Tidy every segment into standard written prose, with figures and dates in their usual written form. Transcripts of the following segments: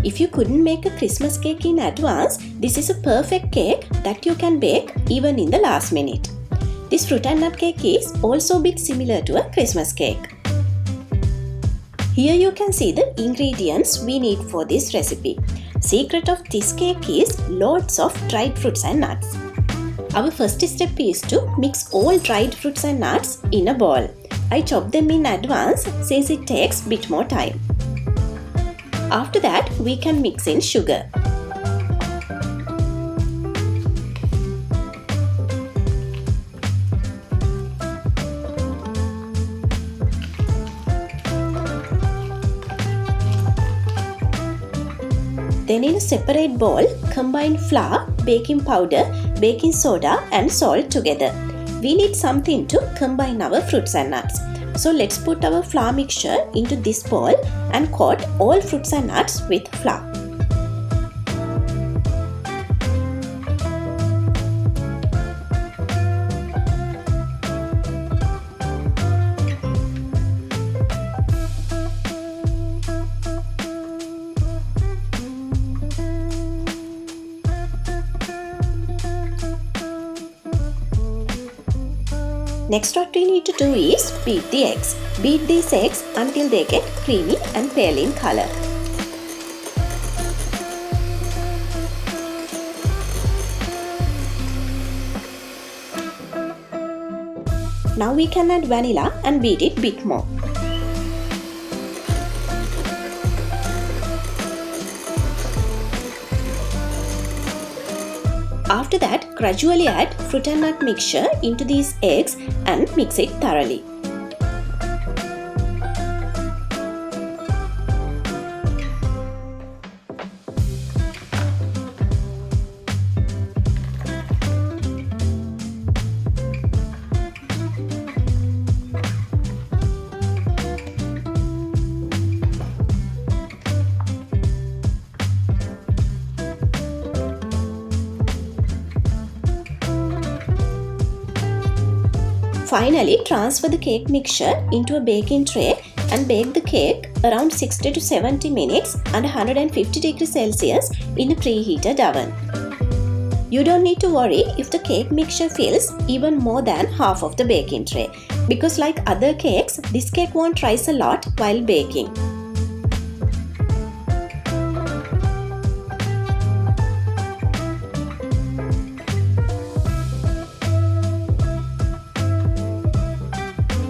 If you couldn't make a Christmas cake in advance, this is a perfect cake that you can bake even in the last minute. This fruit and nut cake is also a bit similar to a Christmas cake. Here you can see the ingredients we need for this recipe. Secret of this cake is loads of dried fruits and nuts. Our first step is to mix all dried fruits and nuts in a bowl. I chop them in advance since it takes a bit more time. After that, we can mix in sugar. Then in a separate bowl, combine flour, baking powder, baking soda and salt together. We need something to combine our fruits and nuts. So let's put our flour mixture into this bowl and coat all fruits and nuts with flour. Next, what we need to do is beat the eggs. Beat these eggs until they get creamy and pale in color. Now we can add vanilla and beat it a bit more. After that, gradually add fruit and nut mixture into these eggs and mix it thoroughly. Finally, transfer the cake mixture into a baking tray and bake the cake around 60 to 70 minutes under 150 degrees Celsius in a preheated oven. You don't need to worry if the cake mixture fills even more than half of the baking tray, because like other cakes, this cake won't rise a lot while baking.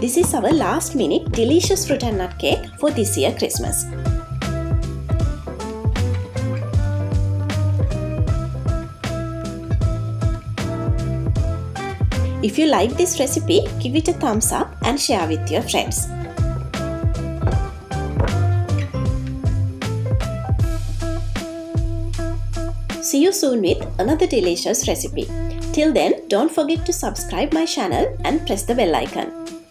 This is our last minute delicious fruit and nut cake for this year Christmas. If you like this recipe, give it a thumbs up and share with your friends. See you soon with another delicious recipe. Till then, don't forget to subscribe my channel and press the bell icon.